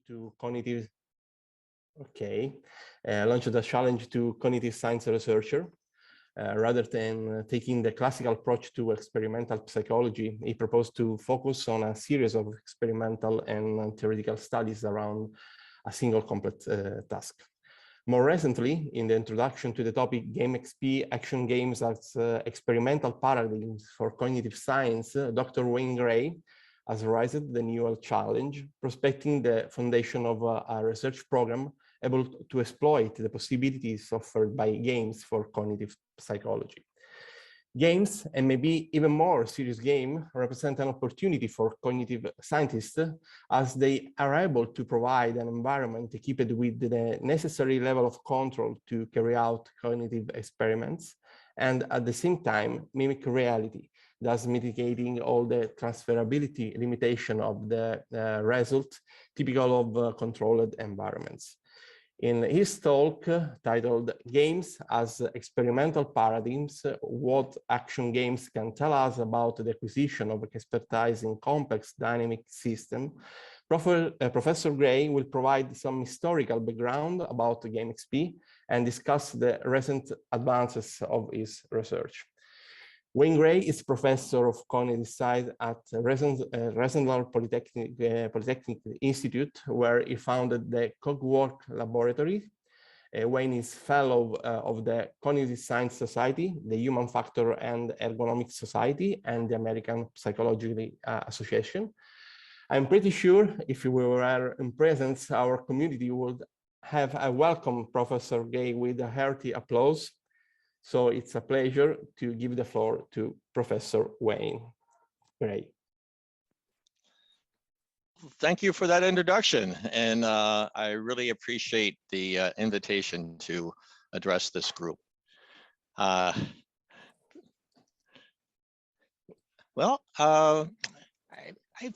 to cognitive. Launched a challenge to cognitive science researcher. Rather than taking the classical approach to experimental psychology, he proposed to focus on a series of experimental and theoretical studies around a single complex task. More recently, in the introduction to the topic Game XP, Action Games as Experimental Paradigms for Cognitive Science, Dr. Rahman Gray has raised the new challenge, prospecting the foundation of a research program able to exploit the possibilities offered by games for cognitive psychology. Games, and maybe even more serious game, represent an opportunity for cognitive scientists as they are able to provide an environment equipped with the necessary level of control to carry out cognitive experiments and at the same time mimic reality, thus mitigating all the transferability limitation of the result typical of controlled environments. In his talk titled Games as Experimental Paradigms, What Action Games Can Tell Us About the Acquisition of Expertise in Complex Dynamic System, Professor Gray will provide some historical background about the Game XP and discuss the recent advances of his research. Wayne Gray is professor of cognitive science at Rensselaer Polytechnic Institute, where he founded the Cogwork Laboratory. Wayne is fellow of the Cognitive Science Society, the Human Factor and Ergonomics Society, and the American Psychological Association. I'm pretty sure if we were in presence, our community would have a welcome Professor Gray with a hearty applause. So it's a pleasure to give the floor to Professor Wayne Gray. Thank you for that introduction. And I really appreciate the invitation to address this group. I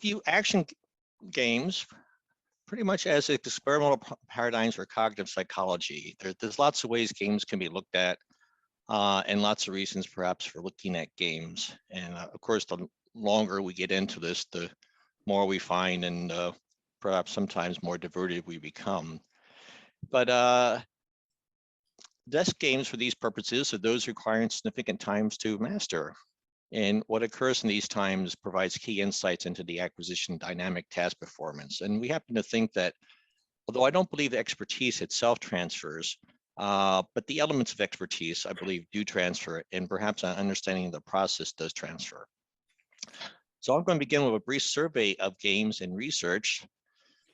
view action games pretty much as experimental paradigms for cognitive psychology. There's lots of ways games can be looked at. And lots of reasons perhaps for looking at games. And of course, the longer we get into this, the more we find and perhaps sometimes more diverted we become. But desk games for these purposes are those requiring significant times to master. And what occurs in these times provides key insights into the acquisition dynamic task performance. And we happen to think that, although I don't believe the expertise itself transfers, but the elements of expertise, I believe, do transfer, and perhaps an understanding of the process does transfer. So I'm going to begin with a brief survey of games and research,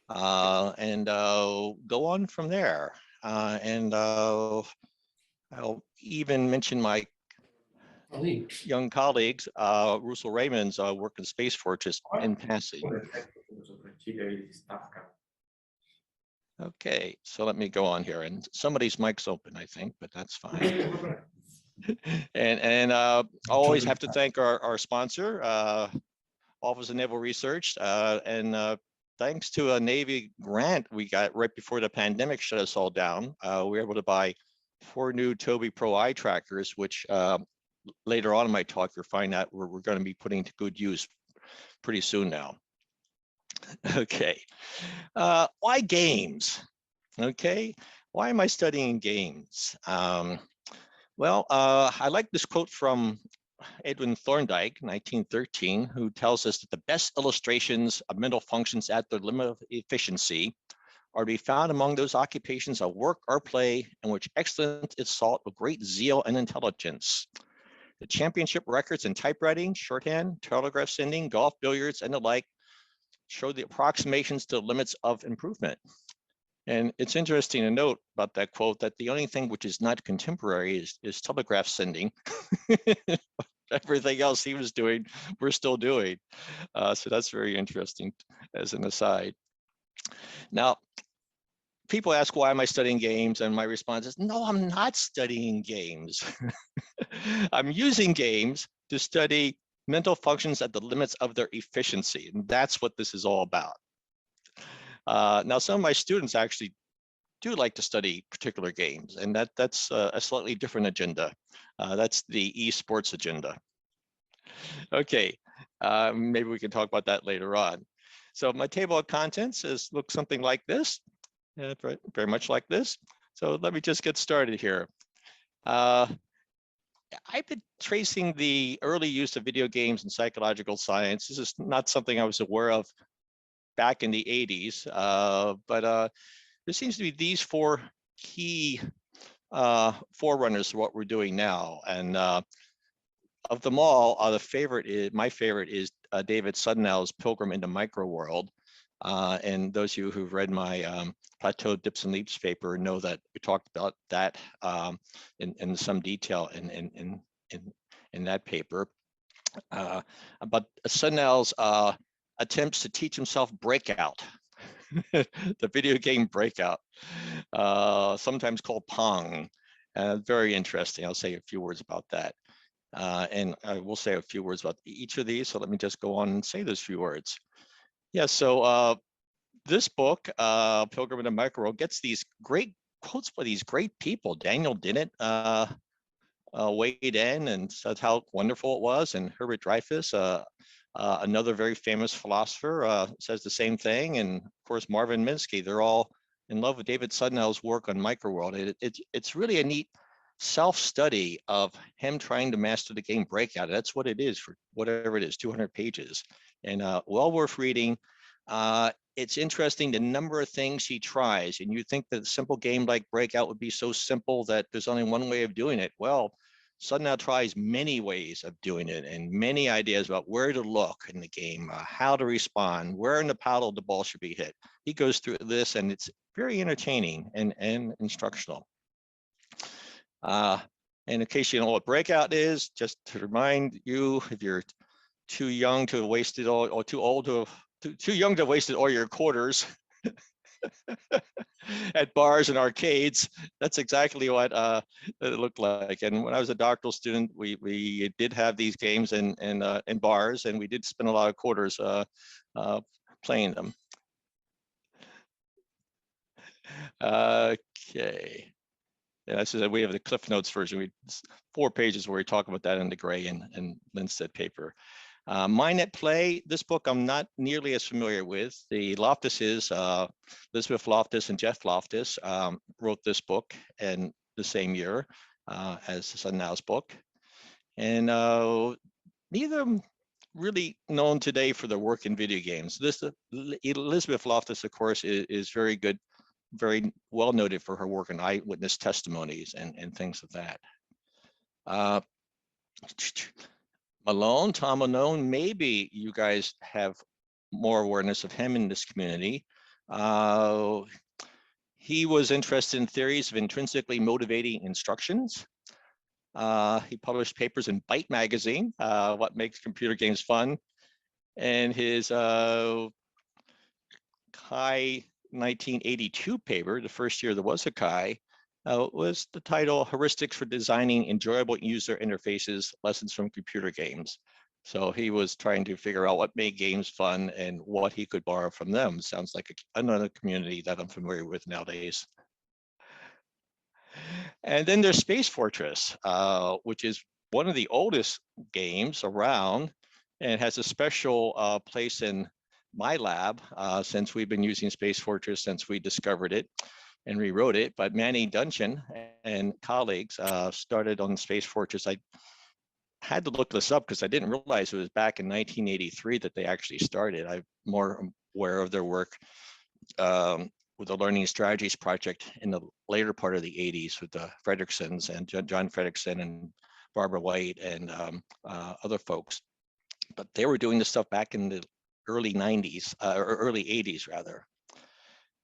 and go on from there. I'll even mention my young colleagues, Russell Raymond's work in Space Fortress in passing. Okay, so let me go on here, and somebody's mic's open, I think, but that's fine. and I'll always have to thank our sponsor, Office of Naval Research, and thanks to a Navy grant we got right before the pandemic shut us all down, we were able to buy 4 new Tobii Pro eye trackers, which later on in my talk you'll find out we're going to be putting to good use pretty soon now. Okay, why games? Okay, why am I studying games? I like this quote from Edwin Thorndike, 1913, who tells us that the best illustrations of mental functions at their limit of efficiency are to be found among those occupations of work or play in which excellence is sought with great zeal and intelligence. The championship records in typewriting, shorthand, telegraph sending, golf, billiards, and the like show the approximations to the limits of improvement. And it's interesting to note about that quote that the only thing which is not contemporary is telegraph sending. Everything else he was doing, we're still doing. So that's very interesting as an aside. Now, people ask, why am I studying games? And my response is, no, I'm not studying games. I'm using games to study mental functions at the limits of their efficiency. And that's what this is all about. Now, some of my students actually do like to study particular games, and that's a slightly different agenda. That's the esports agenda. Okay, maybe we can talk about that later on. So my table of contents looks something like this, very much like this. So let me just get started here. I've been tracing the early use of video games in psychological science. This is not something I was aware of back in the 80s, but there seems to be these four key forerunners of what we're doing now. And of them all, my favorite is David Sudnow's Pilgrim into Microworld. And those of you who've read my Plateau Dips and Leaps paper know that we talked about that in some detail in that paper. About Sudnow's attempts to teach himself Breakout, the video game Breakout, sometimes called Pong. Very interesting. I'll say a few words about that. And I will say a few words about each of these. So let me just go on and say those few words. Yeah, so this book, Pilgrim into Microworld, gets these great quotes by these great people. Daniel Dennett weighed in and said how wonderful it was. And Herbert Dreyfus, another very famous philosopher, says the same thing. And of course, Marvin Minsky, they're all in love with David Sudnow's work on Microworld. It's really a neat self-study of him trying to master the game Breakout. That's what it is, for whatever it is, 200 pages. And well worth reading. It's interesting the number of things he tries, and you think that a simple game like Breakout would be so simple that there's only one way of doing it. Well, Sudnow tries many ways of doing it and many ideas about where to look in the game, how to respond, where in the paddle the ball should be hit. He goes through this, and it's very entertaining and instructional. And in case you know what Breakout is, just to remind you, if you're too young to have wasted all, or too old to have, too young to have wasted all your quarters at bars and arcades, that's exactly what it looked like. And when I was a doctoral student, we did have these games in bars, and we did spend a lot of quarters playing them. Okay. Yeah, this is we have the Cliff Notes version. 4 pages where we talk about that in the Gray and Lindstedt paper. Mine at Play, this book I'm not nearly as familiar with. The Loftuses, Elizabeth Loftus and Jeff Loftus wrote this book in the same year as Sudnow's book. And neither of them really known today for their work in video games. Elizabeth Loftus, of course, is very good, very well noted for her work in eyewitness testimonies and things of that. Malone, Tom Malone, maybe you guys have more awareness of him in this community. He was interested in theories of intrinsically motivating instructions. He published papers in Byte magazine, What Makes Computer Games Fun, and his Chi 1982 paper, the first year there was a Chi, was the title Heuristics for Designing Enjoyable User Interfaces, Lessons from Computer Games. So he was trying to figure out what made games fun and what he could borrow from them. Sounds like another community that I'm familiar with nowadays. And then there's Space Fortress, which is one of the oldest games around and has a special place in my lab since we've been using Space Fortress since we discovered it and rewrote it. But Manny Donchin and colleagues started on Space Fortress. I had to look this up because I didn't realize it was back in 1983 that they actually started. I'm more aware of their work with the Learning Strategies Project in the later part of the 80s with the Fredricksons and John Fredrickson and Barbara White and other folks. But they were doing this stuff back in the early 90s, or early 80s rather.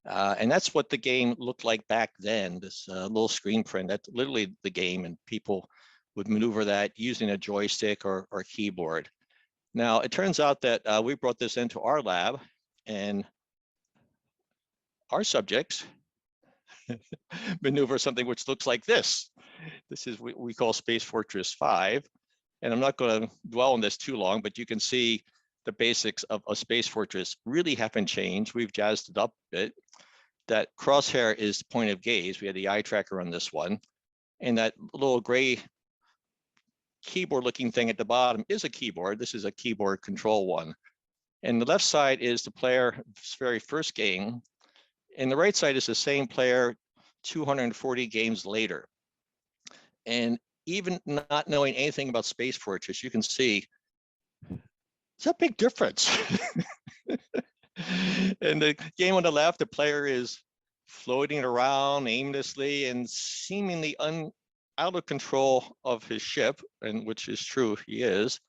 And that's what the game looked like back then, this little screen print. That's literally the game, and people would maneuver that using a joystick or keyboard. Now, it turns out that we brought this into our lab, and our subjects maneuver something which looks like this. This is what we call Space Fortress 5. And I'm not going to dwell on this too long, but you can see the basics of a Space Fortress really haven't changed. We've jazzed it up a bit. That crosshair is point of gaze. We had the eye tracker on this one. And that little gray keyboard looking thing at the bottom is a keyboard. This is a keyboard control one. And the left side is the player's very first game. And the right side is the same player 240 games later. And even not knowing anything about space fortress, you can see it's a big difference. And the game on the left, the player is floating around aimlessly and seemingly out of control of his ship, and which is true, he is.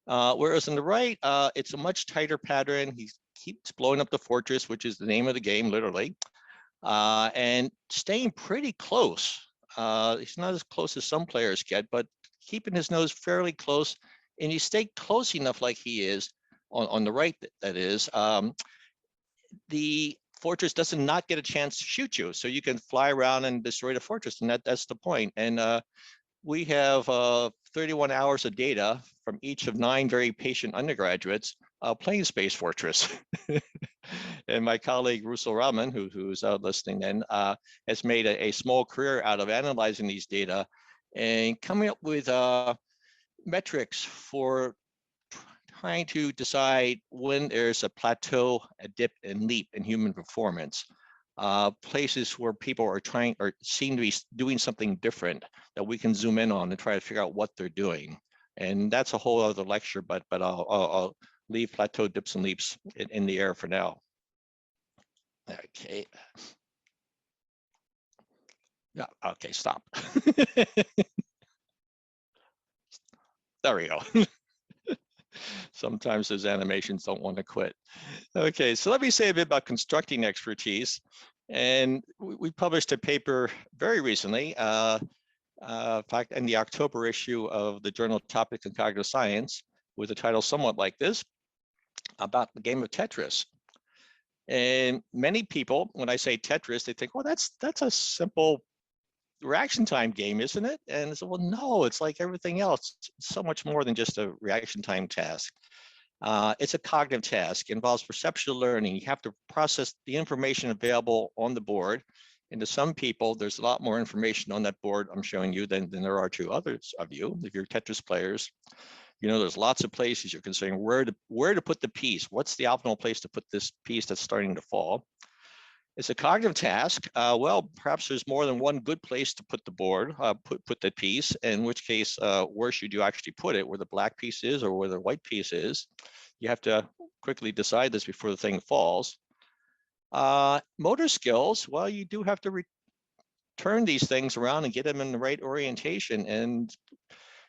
Whereas on the right, it's a much tighter pattern. He keeps blowing up the fortress, which is the name of the game, literally, and staying pretty close. He's not as close as some players get, but keeping his nose fairly close. And you stay close enough like he is on the right, that is, the fortress does not get a chance to shoot you. So you can fly around and destroy the fortress, and that's the point. And we have 31 hours of data from each of 9 very patient undergraduates playing Space Fortress. And my colleague, Russell Rahman, who's out listening then, has made a small career out of analyzing these data and coming up with metrics for trying to decide when there's a plateau, a dip, and leap in human performance. Places where people are trying or seem to be doing something different that we can zoom in on and try to figure out what they're doing. And that's a whole other lecture, but I'll leave plateau, dips, and leaps in the air for now. Okay. Yeah, okay, stop. There we go. Sometimes those animations don't want to quit. Okay, so let me say a bit about constructing expertise. And we published a paper very recently, in fact, in the October issue of the journal Topics in Cognitive Science, with a title somewhat like this, about the game of Tetris. And many people, when I say Tetris, they think, well, that's a simple reaction time game, isn't it? And I said, well, no, it's like everything else. It's so much more than just a reaction time task. It's a cognitive task. It involves perceptual learning. You have to process the information available on the board. And to some people, there's a lot more information on that board I'm showing you than there are to others of you. If you're Tetris players, you know, there's lots of places you're considering where to put the piece. What's the optimal place to put this piece that's starting to fall? It's a cognitive task. Well, perhaps there's more than one good place to put the board, put the piece, in which case, where should you actually put it, where the black piece is or where the white piece is? You have to quickly decide this before the thing falls. Motor skills, well, you do have to turn these things around and get them in the right orientation. And,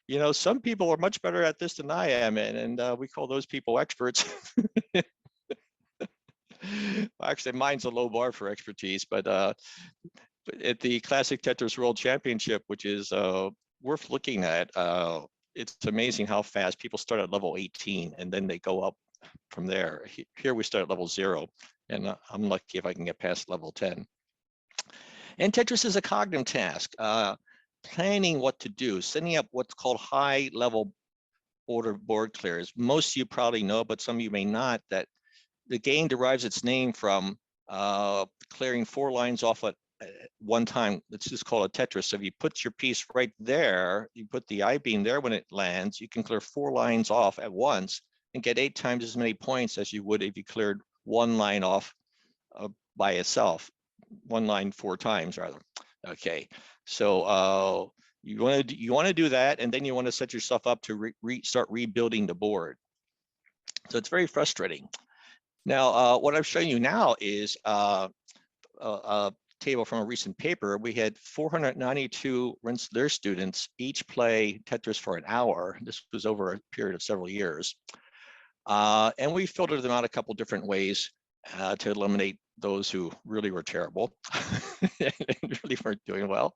you know, some people are much better at this than I am, and we call those people experts. Actually, mine's a low bar for expertise, but at the Classic Tetris World Championship, which is worth looking at, it's amazing how fast people start at level 18 and then they go up from there. Here we start at level 0, and I'm lucky if I can get past level 10. And Tetris is a cognitive task, planning what to do, setting up what's called high-level order board clears. Most of you probably know, but some of you may not, that the game derives its name from clearing 4 lines off at one time. It's just called a Tetris. So if you put your piece right there, you put the I-beam there when it lands, you can clear 4 lines off at once and get 8 times as many points as you would if you cleared 1 line off by itself. 1 line 4 times rather. Okay, so you want to do that, and then you want to set yourself up to start rebuilding the board. So it's very frustrating. Now, what I'm showing you now is a table from a recent paper. We had 492 Rensselaer students each play Tetris for an hour. This was over a period of several years. And we filtered them out a couple different ways to eliminate those who really were terrible and really weren't doing well.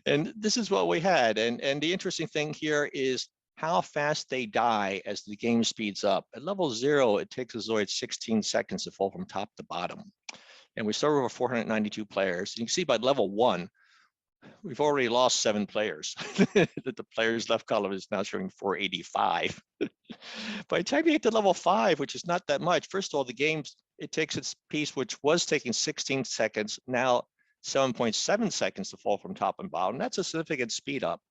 And this is what we had. And the interesting thing here is how fast they die as the game speeds up. At level 0, it takes a Zoid 16 seconds to fall from top to bottom. And we started with 492 players. And you can see by level 1, we've already lost 7 players. The players left column is now showing 485. By the time you get to level 5, which is not that much, first of all, the game, it takes its piece, which was taking 16 seconds, now 7.7 seconds to fall from top and bottom. That's a significant speed up.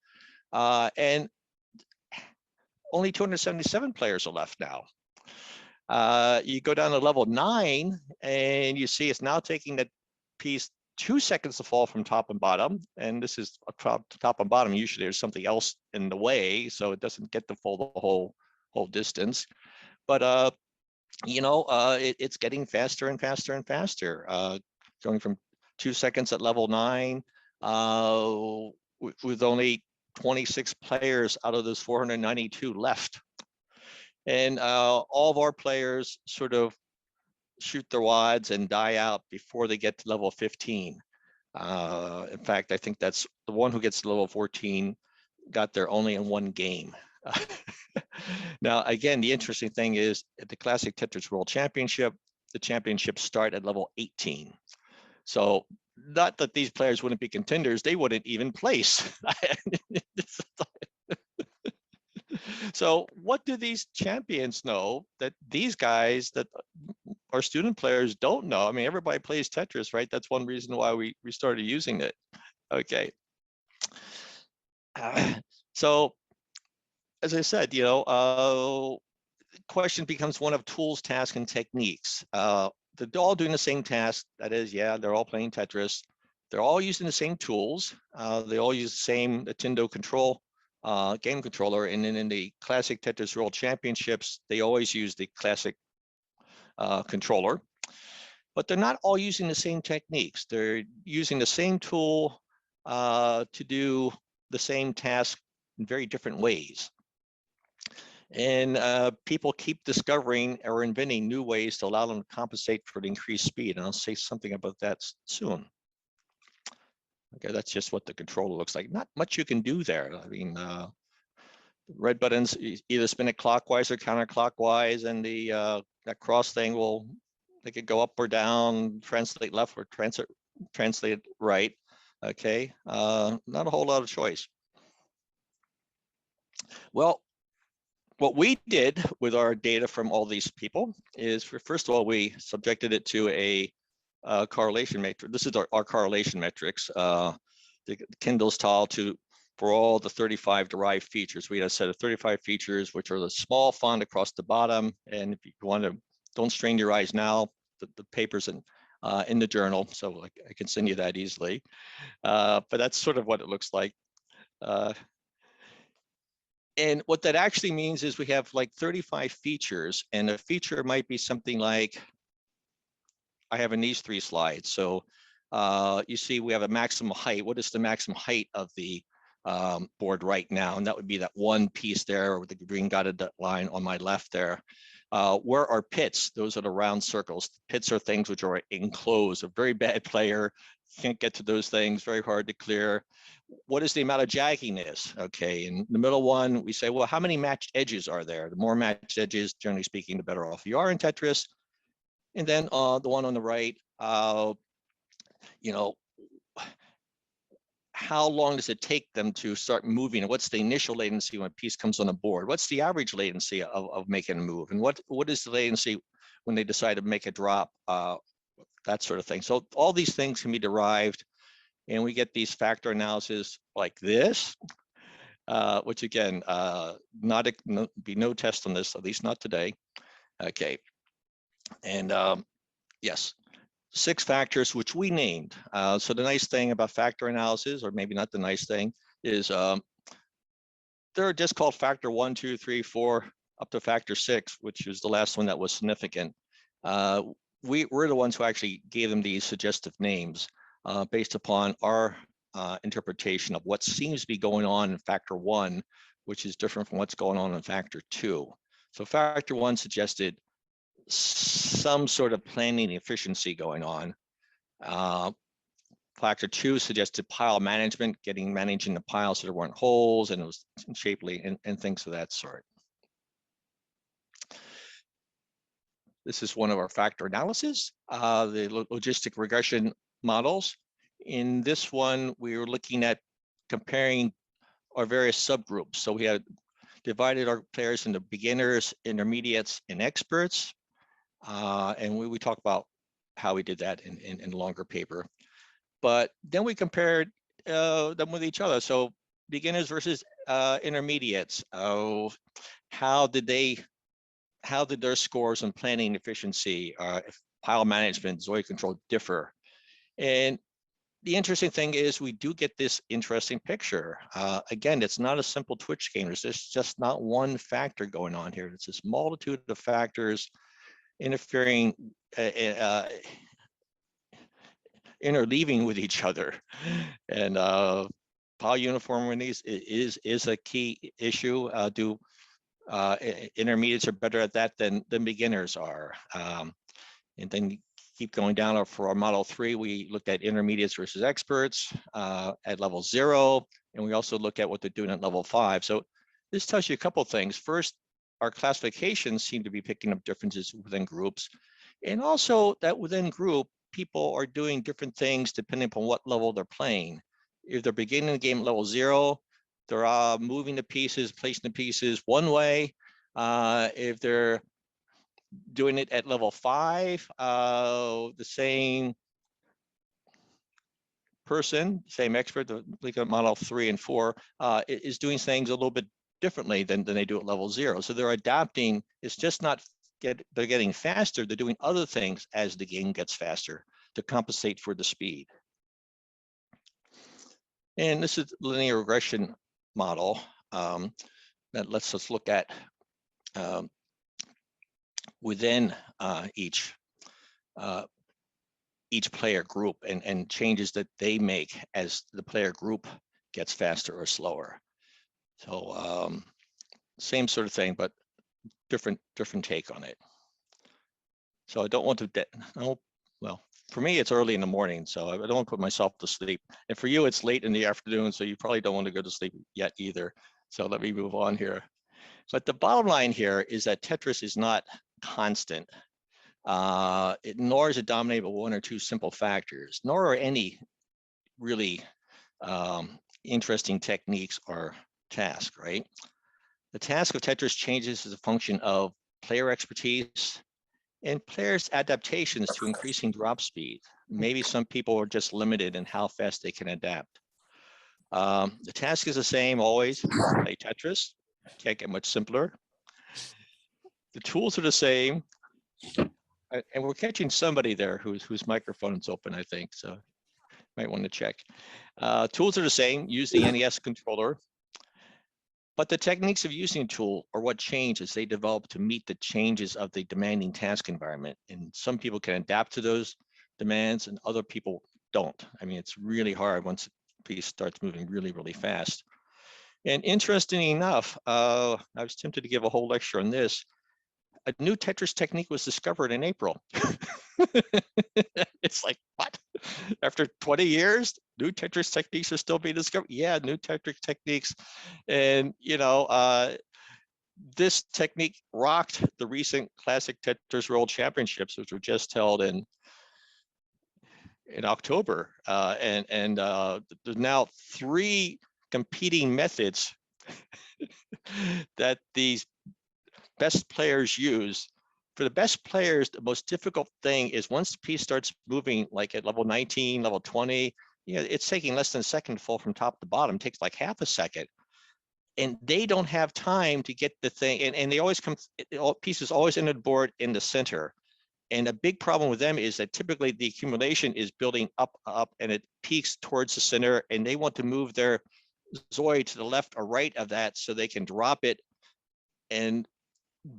And only 277 players are left now. You go down to level 9 and you see it's now taking that piece 2 seconds to fall from top and bottom. And this is top and bottom. Usually there's something else in the way, so it doesn't get to fall the whole distance. But it's getting faster and faster and faster, going from 2 seconds at level 9, with only 26 players out of those 492 left. And all of our players sort of shoot their wads and die out before they get to level 15. In fact, I think that's the one who gets to level 14 got there only in 1 game. Now, again, the interesting thing is at the Classic Tetris World Championship, the championships start at level 18. So not that these players wouldn't be contenders, they wouldn't even place. So what do these champions know that these guys that our student players don't know? I mean, everybody plays Tetris, right? That's one reason why we started using it. Okay. So as I said, the question becomes one of tools, tasks, and techniques. They're all doing the same task. That is, yeah, they're all playing Tetris. They're all using the same tools. They all use the same Nintendo control game controller. And then in the Classic Tetris World Championships, they always use the Classic controller. But they're not all using the same techniques. They're using the same tool to do the same task in very different ways. And people keep discovering or inventing new ways to allow them to compensate for the increased speed. And I'll say something about that soon. Okay, that's just what the controller looks like. Not much you can do there. I mean, red buttons either spin it clockwise or counterclockwise, and the that cross thing will, they could go up or down, translate left or translate right. Okay, not a whole lot of choice. Well, what we did with our data from all these people is, first of all, we subjected it to a correlation matrix. This is our correlation metrics. The Kindle's tile for all the 35 derived features. We had a set of 35 features, which are the small font across the bottom. And if you want to, don't strain your eyes now, the paper's in the journal, so I can send you that easily. But that's sort of what it looks like. And what that actually means is we have like 35 features, and a feature might be something like, I have in these 3 slides. So you see we have a maximum height. What is the maximum height of the board right now? And that would be that one piece there with the green dotted line on my left there. Where are pits? Those are the round circles. Pits are things which are enclosed. A very bad player can't get to those things, very hard to clear. What is the amount of jagginess? Okay, in the middle one, we say, well, how many matched edges are there? The more matched edges, generally speaking, the better off you are in Tetris. And then the one on the right, how long does it take them to start moving? And what's the initial latency when a piece comes on the board? What's the average latency of making a move? And what is the latency when they decide to make a drop? That sort of thing. So all these things can be derived, and we get these factor analysis like this, which again, be no test on this, at least not today. Okay, and yes, 6 factors which we named. So the nice thing about factor analysis, or maybe not the nice thing, is they're just called factor 1, 2, 3, 4, up to factor 6, which is the last one that was significant. We're the ones who actually gave them these suggestive names based upon our interpretation of what seems to be going on in factor 1, which is different from what's going on in factor 2. So factor 1 suggested some sort of planning efficiency going on. Factor 2 suggested pile management, managing the pile so there weren't holes and it was shapely and things of that sort. This is one of our factor analysis, the logistic regression models. In this one, we were looking at comparing our various subgroups. So we had divided our players into beginners, intermediates, and experts. And we talk about how we did that in a longer paper. But then we compared them with each other. So beginners versus intermediates. How did they how did their scores on planning efficiency, if pile management, Zoid control differ? And the interesting thing is we do get this interesting picture. Again, it's not a simple Twitch game. There's just not one factor going on here. It's this multitude of factors interfering, interleaving with each other. And pile uniformity is a key issue. Intermediates are better at that than beginners are. And then keep going down for our model 3, we looked at intermediates versus experts at level 0, and we also looked at what they're doing at level 5. So this tells you a couple of things. First, our classifications seem to be picking up differences within groups, and also that within group, people are doing different things depending upon what level they're playing. If they're beginning the game at level 0, they're moving the pieces, placing the pieces one way. If they're doing it at level 5, the same person, same expert, like at model 3 and 4, is doing things a little bit differently than they do at level 0. So they're adapting. It's just not they're getting faster. They're doing other things as the game gets faster to compensate for the speed. And this is linear regression model that lets us look at within each player group and changes that they make as the player group gets faster or slower. So same sort of thing, but different take on it. So I don't want to, well, for me, it's early in the morning, so I don't want to put myself to sleep. And for you, it's late in the afternoon, so you probably don't want to go to sleep yet either. So let me move on here. But the bottom line here is that Tetris is not constant, nor is it dominated by one or two simple factors, nor are any really interesting techniques or tasks, right? The task of Tetris changes as a function of player expertise and players' adaptations to increasing drop speed. Maybe some people are just limited in how fast they can adapt. The task is the same always, play Tetris, can't get much simpler. The tools are the same, and we're catching somebody there whose microphone is open, I think, so might want to check. Tools are the same, use the NES controller, but the techniques of using a tool are what change as they develop to meet the changes of the demanding task environment. And some people can adapt to those demands and other people don't. I mean, it's really hard once a piece starts moving really, really fast. And interestingly enough, I was tempted to give a whole lecture on this. A new Tetris technique was discovered in April. It's like, what? After 20 years, new Tetris techniques are still being discovered? Yeah, new Tetris techniques. And, you know, this technique rocked the recent Classic Tetris World Championships, which were just held in October. And there's now 3 competing methods that these best players use. For the best players, the most difficult thing is once the piece starts moving, like at level 19, level 20, you know, it's taking less than a second to fall from top to bottom. It takes like half a second. And they don't have time to get the thing, and they always come, pieces always enter the board in the center. And a big problem with them is that typically the accumulation is building up, and it peaks towards the center, and they want to move their Zoid to the left or right of that so they can drop it and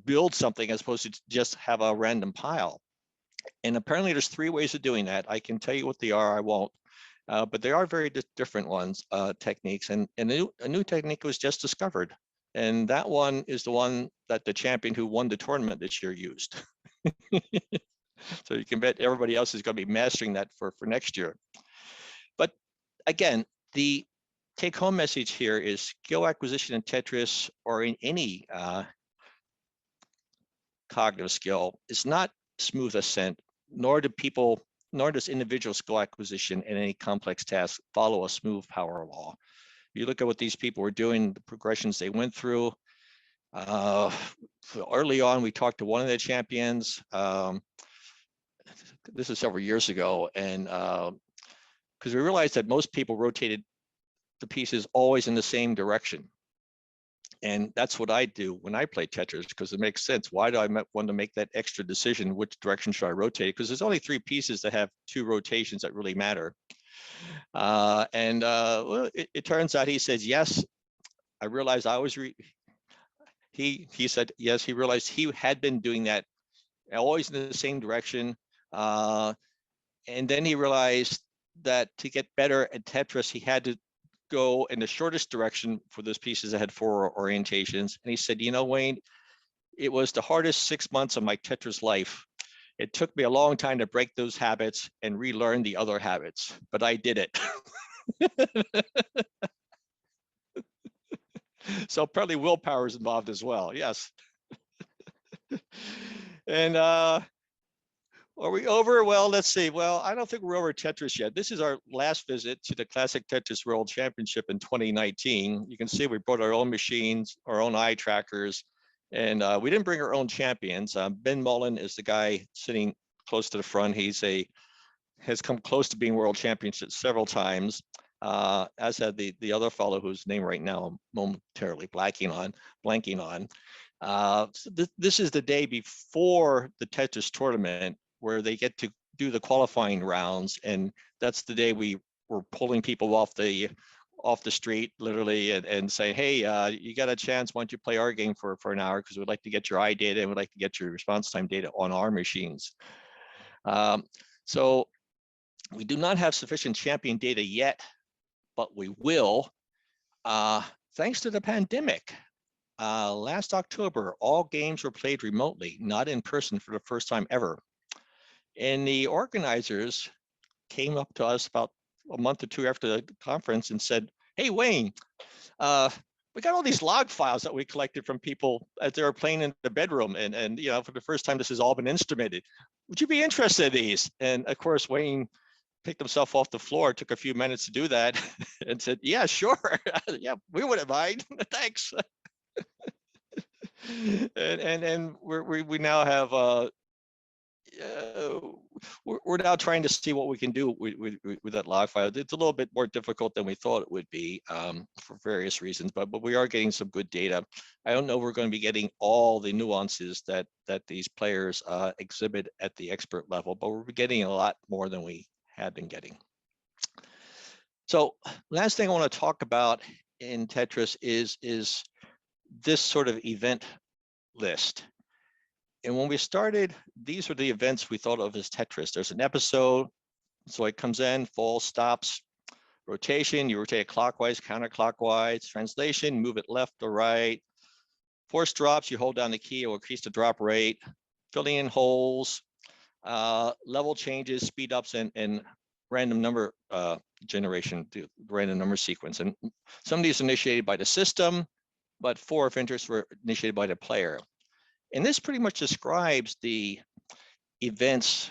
build something as opposed to just have a random pile. And apparently there's 3 ways of doing that. I can tell you what they are, I won't. But they are very different ones, techniques. And a new technique was just discovered. And that one is the one that the champion who won the tournament this year used. So you can bet everybody else is going to be mastering that for next year. But again, the take-home message here is skill acquisition in Tetris or in any cognitive skill is not smooth ascent, nor does individual skill acquisition in any complex task follow a smooth power law. You look at what these people were doing, the progressions they went through. Early on, we talked to one of the champions. This is several years ago, and because we realized that most people rotated the pieces always in the same direction. And that's what I do when I play Tetris, because it makes sense. Why do I want to make that extra decision? Which direction should I rotate? Because there's only 3 pieces that have 2 rotations that really matter. Well, it turns out he says, yes, I realized I was, he said, yes, he realized he had been doing that always in the same direction. And then he realized that to get better at Tetris, he had to go in the shortest direction for those pieces that had 4 orientations. And he said, you know, Wayne, it was the hardest 6 months of my Tetris life. It took me a long time to break those habits and relearn the other habits, but I did it. So probably willpower is involved as well. Yes. And are we over? Well, let's see. Well, I don't think we're over Tetris yet. This is our last visit to the Classic Tetris World Championship in 2019. You can see we brought our own machines, our own eye trackers, and we didn't bring our own champions. Ben Mullen is the guy sitting close to the front. Has come close to being world champion several times, as had the other fellow whose name right now I'm momentarily blanking on. So this is the day before the Tetris tournament, where they get to do the qualifying rounds, and that's the day we were pulling people off the street literally and say, hey, you got a chance, why don't you play our game for an hour, because we'd like to get your eye data and we'd like to get your response time data on our machines. So we do not have sufficient champion data yet, but we will, thanks to the pandemic. Last October, all games were played remotely, not in person, for the first time ever. And the organizers came up to us about a month or 2 after the conference and said, hey, Wayne, we got all these log files that we collected from people as they were playing in the bedroom. And you know, for the first time, this has all been instrumented. Would you be interested in these? And of course, Wayne picked himself off the floor, took a few minutes to do that and said, yeah, sure. Yeah, we wouldn't mind. Thanks. And we now have, we're now trying to see what we can do with that log file. It's a little bit more difficult than we thought it would be, for various reasons, but we are getting some good data. I don't know if we're going to be getting all the nuances that these players exhibit at the expert level, but we're getting a lot more than we had been getting. So last thing I want to talk about in Tetris is this sort of event list. And when we started, these were the events we thought of as Tetris. There's an episode, so it comes in, falls, stops, rotation, you rotate it clockwise, counterclockwise, translation, move it left or right, force drops, you hold down the key, it will increase the drop rate, filling in holes, level changes, speed ups, and random number generation, the random number sequence. And some of these are initiated by the system, but 4 of interest were initiated by the player. And this pretty much describes the events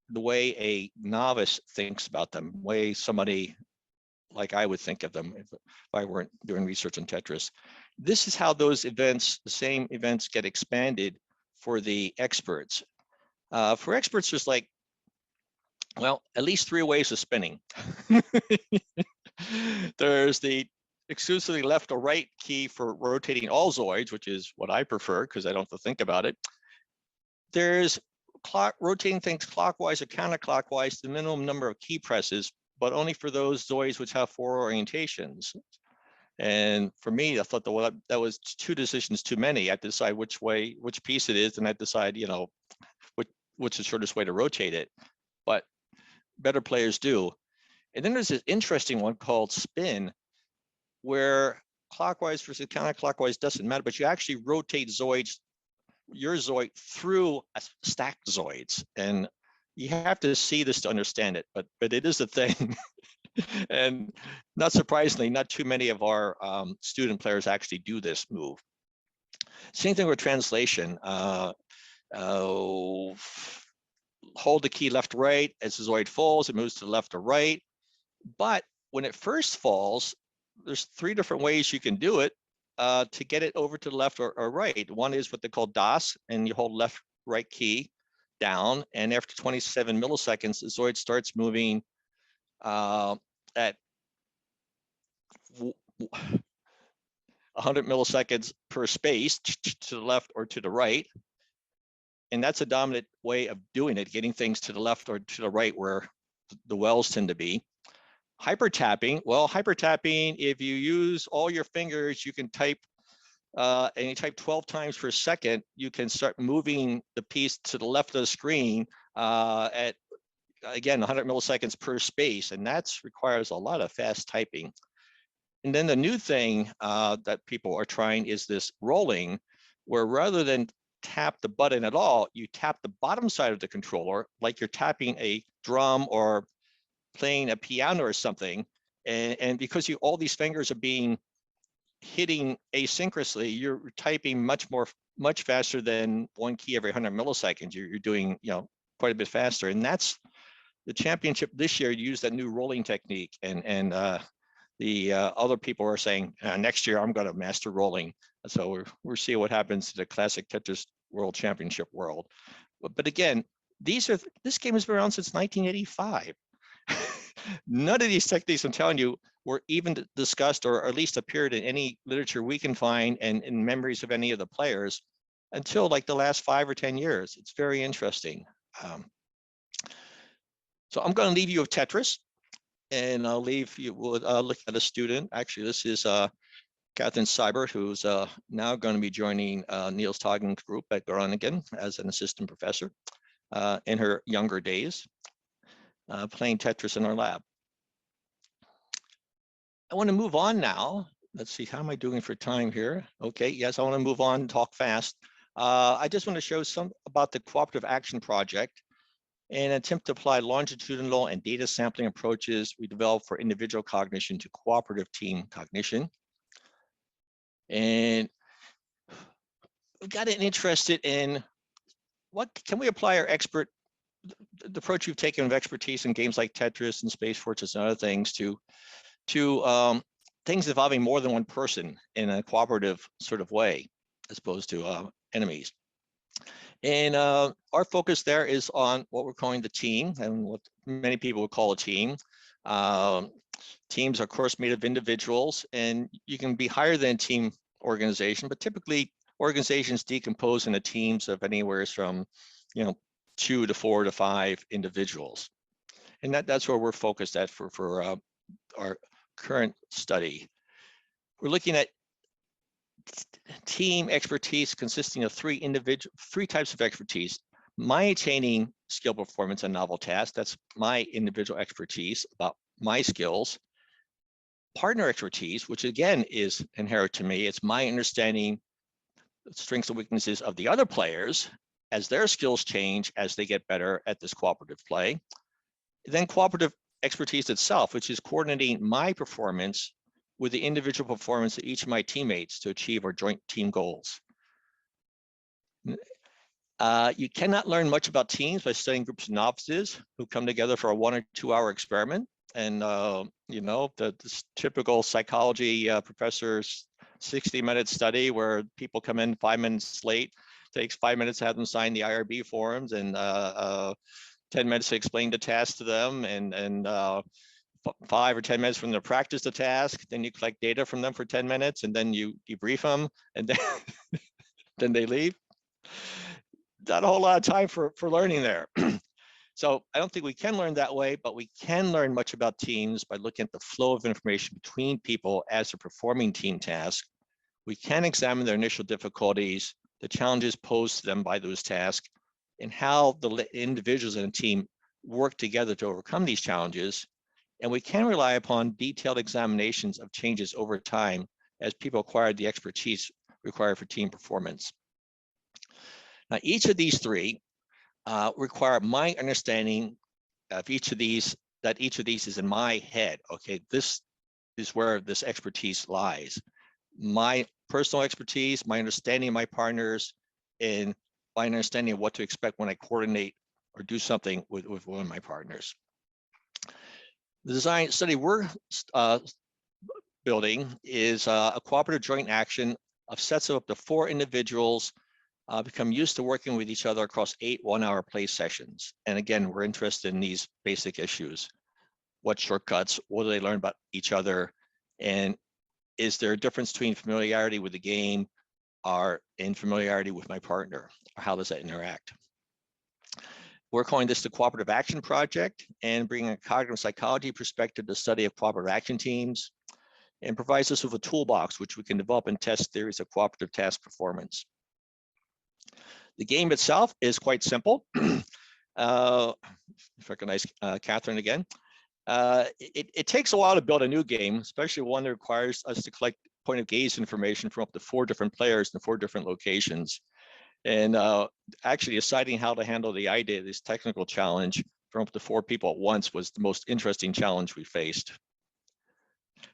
the way a novice thinks about them, the way somebody like I would think of them if I weren't doing research on Tetris. This is how those events, the same events, get expanded for the experts. For experts, there's like, well, at least 3 ways of spinning. There's the exclusively left or right key for rotating all Zoids, which is what I prefer because I don't have to think about it. There's rotating things clockwise or counterclockwise, the minimum number of key presses, but only for those Zoids which have 4 orientations. And for me, I thought that was 2 decisions too many. I decide which piece it is, and I decide, you know, what's the shortest way to rotate it. But better players do. And then there's this interesting one called spin, where clockwise versus counterclockwise doesn't matter, but you actually rotate Zoids, your Zoid, through a stacked Zoids. And you have to see this to understand it, but it is a thing. And not surprisingly, not too many of our student players actually do this move. Same thing with translation. Hold the key left, right. As the Zoid falls, it moves to the left or right. But when it first falls, there's 3 different ways you can do it to get it over to the left or right. One is what they call DOS, and you hold left, right key down, and after 27 milliseconds, the Zoid starts moving at 100 milliseconds per space to the left or to the right. And that's a dominant way of doing it, getting things to the left or to the right where the wells tend to be. Hyper tapping, well, hyper tapping, if you use all your fingers, you can type, and you type 12 times per second, you can start moving the piece to the left of the screen at, again, 100 milliseconds per space, and that requires a lot of fast typing. And then the new thing that people are trying is this rolling, where rather than tap the button at all, you tap the bottom side of the controller like you're tapping a drum or playing a piano or something. And because all these fingers are hitting asynchronously, you're typing much faster than one key every 100 milliseconds. You're doing, quite a bit faster. And that's the championship this year used that new rolling technique. And the other people are saying, next year I'm going to master rolling. So we're seeing what happens to the Classic Tetris World Championship world. But again, this game has been around since 1985. None of these techniques, I'm telling you, were even discussed or at least appeared in any literature we can find and in memories of any of the players until like the last 5 or 10 years. It's very interesting. So I'm going to leave you with Tetris, and I'll leave you with look at a student. Actually, this is Catherine Seibert, who's now going to be joining Niels Toggen's group at Groningen as an assistant professor in her younger days, playing Tetris in our lab. I want to move on now. Let's see, how am I doing for time here? Okay, yes, I want to move on and talk fast. I just want to show some about the Cooperative Action Project, an attempt to apply longitudinal and data sampling approaches we developed for individual cognition to cooperative team cognition. And we've gotten interested in what can we apply our the approach we've taken of expertise in games like Tetris and Space Fortress and other things to things involving more than one person in a cooperative sort of way, as opposed to enemies. And our focus there is on what we're calling the team, and what many people would call a team. Teams are, of course, made of individuals, and you can be higher than team organization, but typically organizations decompose into teams of anywhere from 2 to 4 to 5 individuals. And that's where we're focused at for our current study. We're looking at team expertise consisting of three types of expertise: maintaining skill performance and novel tasks. That's my individual expertise about my skills. Partner expertise, which again is inherent to me. It's my understanding the strengths and weaknesses of the other players as their skills change as they get better at this cooperative play. Then cooperative expertise itself, which is coordinating my performance with the individual performance of each of my teammates to achieve our joint team goals. You cannot learn much about teams by studying groups of novices who come together for a 1 or 2 hour experiment. And the typical psychology professor's 60-minute study where people come in 5 minutes late, takes 5 minutes to have them sign the IRB forms, and 10 minutes to explain the task to them, and 5 or 10 minutes from them to practice the task. Then you collect data from them for 10 minutes, and then you debrief them, and then then they leave. Not a whole lot of time for learning there. So I don't think we can learn that way, but we can learn much about teams by looking at the flow of information between people as they're performing team tasks. We can examine their initial difficulties, the challenges posed to them by those tasks, and how the individuals in a team work together to overcome these challenges. And we can rely upon detailed examinations of changes over time as people acquire the expertise required for team performance. Now, each of these three require my understanding of each of these, that each of these is in my head. Okay, this is where this expertise lies. My personal expertise, my understanding of my partners, and my understanding of what to expect when I coordinate or do something with one of my partners. The design study we're building is a cooperative joint action of sets of up to 4 individuals become used to working with each other across 8 one-hour play sessions. And again, we're interested in these basic issues. What shortcuts, what do they learn about each other, and is there a difference between familiarity with the game or in familiarity with my partner? Or how does that interact? We're calling this the Cooperative Action Project and bringing a cognitive psychology perspective to study of cooperative action teams, and provides us with a toolbox which we can develop and test theories of cooperative task performance. The game itself is quite simple. Recognize Catherine again. It takes a while to build a new game, especially one that requires us to collect point of gaze information from up to 4 different players in 4 different locations. And actually deciding how to handle the idea of this technical challenge from up to 4 people at once was the most interesting challenge we faced.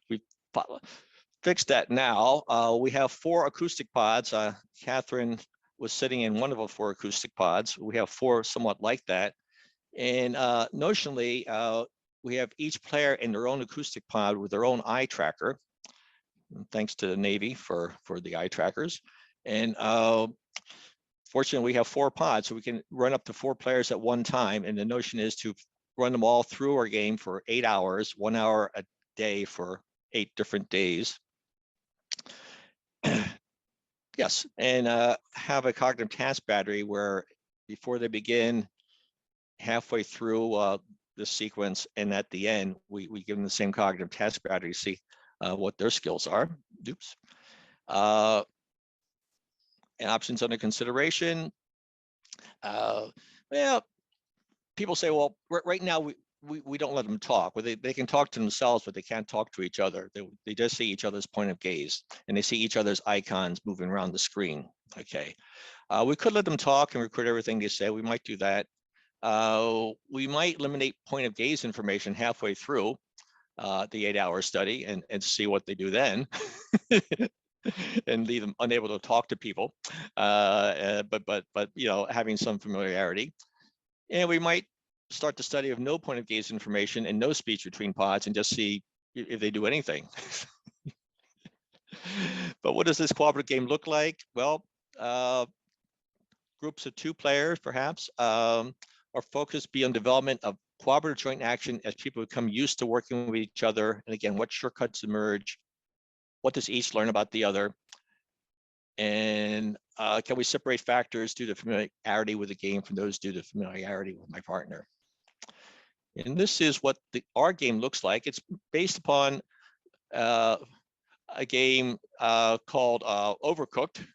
We fixed that now. We have 4 acoustic pods. Catherine was sitting in one of the 4 acoustic pods. We have 4 somewhat like that. And notionally, we have each player in their own acoustic pod with their own eye tracker. Thanks to the Navy for the eye trackers. And fortunately, we have 4 pods, so we can run up to 4 players at one time. And the notion is to run them all through our game for 8 hours, 1 hour a day for 8 different days. Yes, and have a cognitive task battery where before they begin, halfway through the sequence, and at the end, we give them the same cognitive task battery to see what their skills are. Oops. And options under consideration. Well, people say, well, right now we don't let them talk. Well, they can talk to themselves, but they can't talk to each other. They just see each other's point of gaze, and they see each other's icons moving around the screen. Okay, we could let them talk and record everything they say. We might do that. We might eliminate point of gaze information halfway through the 8-hour study and see what they do then. And leave them unable to talk to people, but you know, having some familiarity. And we might start the study of no point of gaze information and no speech between pods and just see if they do anything. But what does this cooperative game look like? Well, groups of 2 players, perhaps. Our focus be on development of cooperative joint action as people become used to working with each other. And again, what shortcuts emerge? What does each learn about the other? And can we separate factors due to familiarity with the game from those due to familiarity with my partner? And this is what our game looks like. It's based upon a game called Overcooked,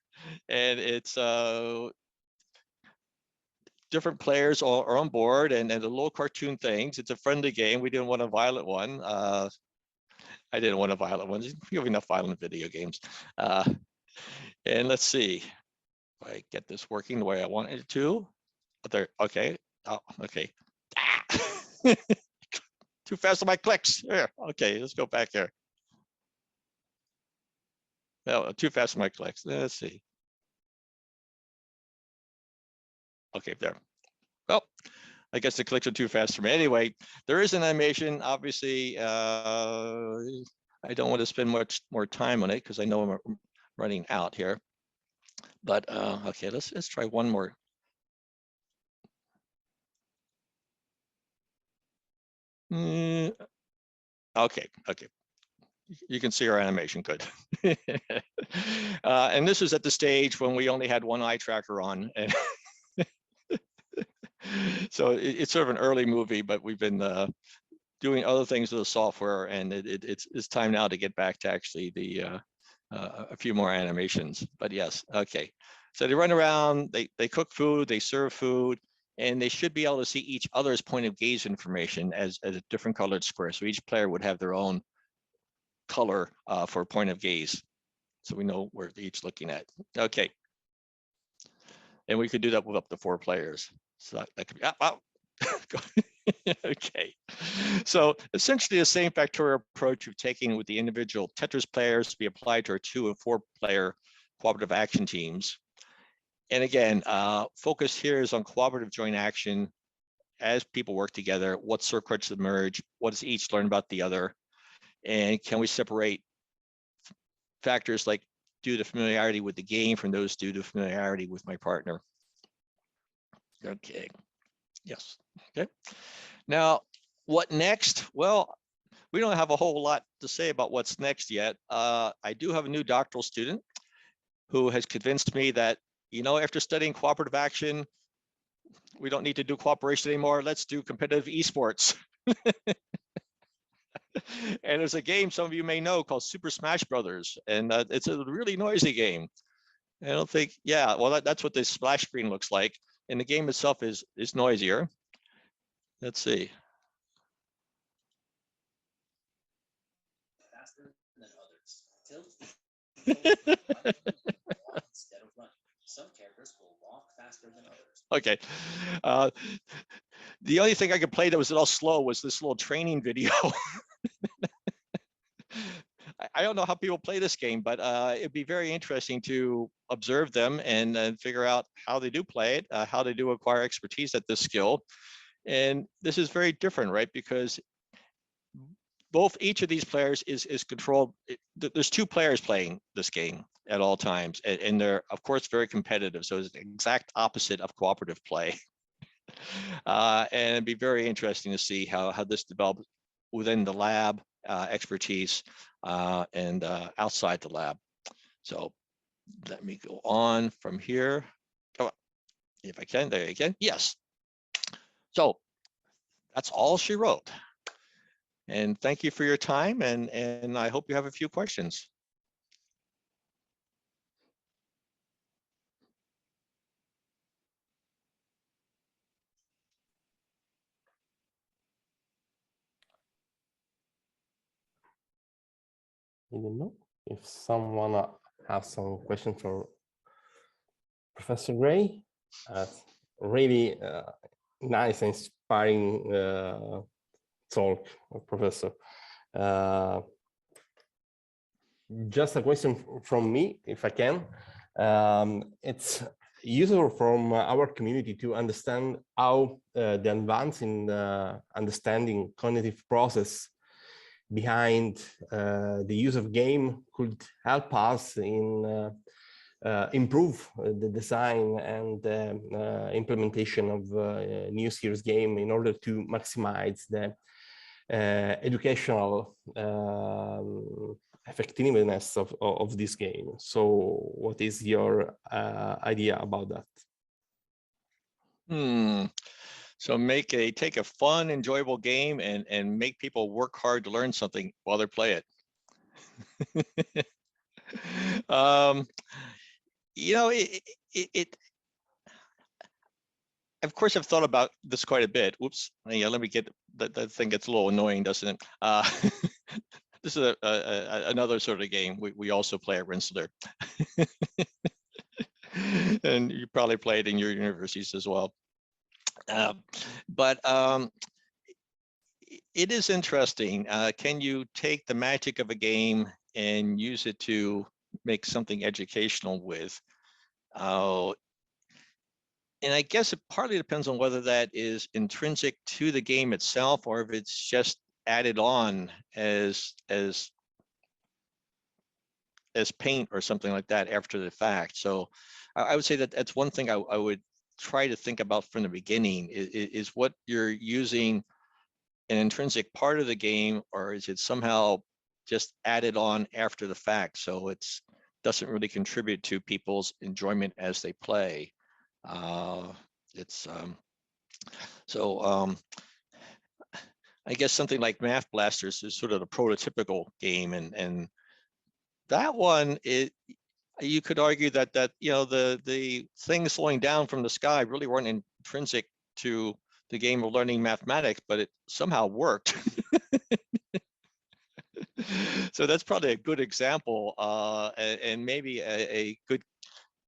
and it's different players are on board, and the little cartoon things. It's a friendly game. We didn't want a violent one. I didn't want a violent one. We have enough violent video games. And let's see if I get this working the way I want it to. There, okay. Oh, okay. Too fast on my clicks. Here. Okay, let's go back here. No, too fast on my clicks. Let's see. Okay, there. Well, I guess the clicks are too fast for me. Anyway, there is an animation. Obviously, I don't want to spend much more time on it because I know I'm running out here. But okay, let's try one more. Okay. You can see our animation, good. And this was at the stage when we only had one eye tracker on. And so it's sort of an early movie, but we've been doing other things with the software, and it's time now to get back to actually the a few more animations. But yes, okay. So they run around, they cook food, they serve food, and they should be able to see each other's point of gaze information as a different colored square. So each player would have their own color for point of gaze. So we know where they're each looking at. Okay. And we could do that with up to 4 players. So that could be, okay. So essentially the same factorial approach we've taken with the individual Tetris players to be applied to our 2- and 4-player cooperative action teams. And again, focus here is on cooperative joint action as people work together. What circuits emerge? What does each learn about the other? And can we separate factors like due to familiarity with the game from those due to familiarity with my partner? Okay. Yes. Okay. Now, what next? Well, we don't have a whole lot to say about what's next yet. I do have a new doctoral student who has convinced me that, after studying cooperative action, we don't need to do cooperation anymore. Let's do competitive esports. And there's a game some of you may know called Super Smash Brothers, and it's a really noisy game. I don't think, yeah, well, that's what this splash screen looks like, and the game itself is noisier. Let's see. Faster than others. Instead of running. Some characters will walk faster than others. Okay. The only thing I could play that was a little slow was this little training video. I don't know how people play this game, but it'd be very interesting to observe them and figure out how they do play it, how they do acquire expertise at this skill. And this is very different, right? Because each of these players is controlled. There's two players playing this game at all times, and they're, of course, very competitive. So it's the exact opposite of cooperative play. And it'd be very interesting to see how this develops within the lab expertise and outside the lab. So let me go on from here. Oh, if I can, there you can. Yes. So that's all she wrote. And thank you for your time, and I hope you have a few questions. I don't know if someone has some questions for Professor Gray. Really nice and inspiring talk, Professor. Just a question from me, if I can. It's useful from our community to understand how the advance in understanding cognitive process behind the use of game could help us in improve the design and implementation of new series game in order to maximize the educational effectiveness of this game. So what is your idea about that? So take a fun, enjoyable game and make people work hard to learn something while they play it. Of course, I've thought about this quite a bit. Whoops, yeah, let me get that thing gets a little annoying, doesn't it? This is another sort of game we also play at Rensselaer. And you probably play it in your universities as well. But it is interesting. Can you take the magic of a game and use it to make something educational with? And I guess it partly depends on whether that is intrinsic to the game itself or if it's just added on as paint or something like that after the fact. So I would say that that's one thing I would try to think about from the beginning is what you're using an intrinsic part of the game, or is it somehow just added on after the fact? So it's doesn't really contribute to people's enjoyment as they play. I guess something like Math Blasters is sort of the prototypical game, and that one, you could argue that the things flowing down from the sky really weren't intrinsic to the game of learning mathematics, but it somehow worked. So that's probably a good example, and maybe a good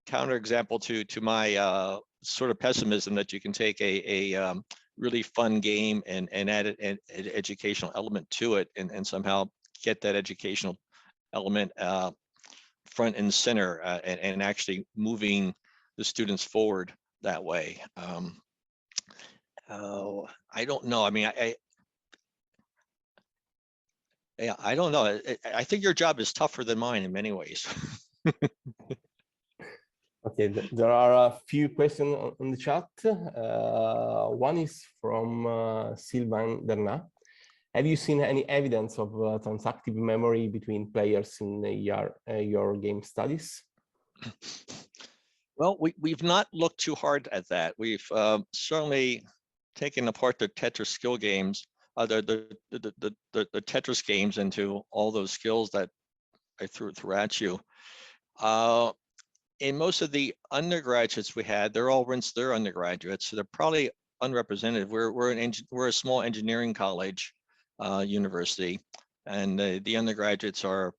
counterexample to my sort of pessimism that you can take a really fun game and add an educational element to it and somehow get that educational element front and center and actually moving the students forward that way. I don't know. I mean, I don't know. I think your job is tougher than mine in many ways. Okay, there are a few questions on the chat. One is from Sylvain Bernat, Have you seen any evidence of transactive memory between players in your game studies? Well, we've not looked too hard at that. We've certainly taken apart the Tetris skill games, the Tetris games into all those skills that I threw at you. In most of the undergraduates we had, they're all rinsed their undergraduates, so they're probably unrepresented. We're a small engineering college university, and the undergraduates are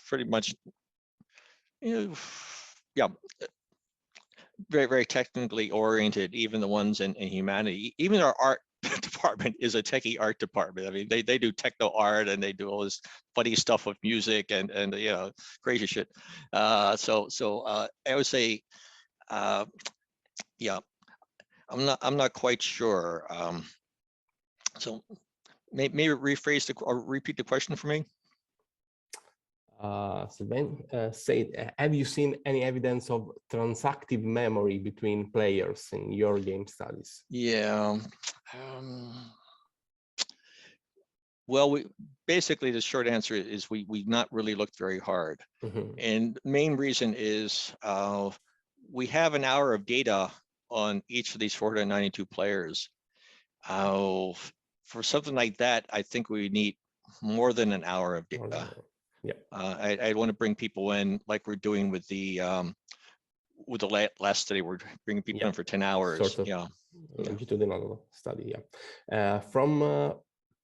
pretty much, yeah, very, very technically oriented, even the ones in humanity. Even our art department is a techie art department. I mean, they do techno art and they do all this funny stuff with music and crazy shit. So I would say, yeah, I'm not quite sure. So maybe rephrase or repeat the question for me. Sylvain said, have you seen any evidence of transactive memory between players in your game studies? Yeah. Well, basically the short answer is we not really looked very hard. And the main reason is we have an hour of data on each of these 492 players. For something like that, I think we need more than an hour of data. Yeah. I want to bring people in like we're doing with the last study. We're bringing people in for 10 hours. Sort of longitudinal study. Yeah. From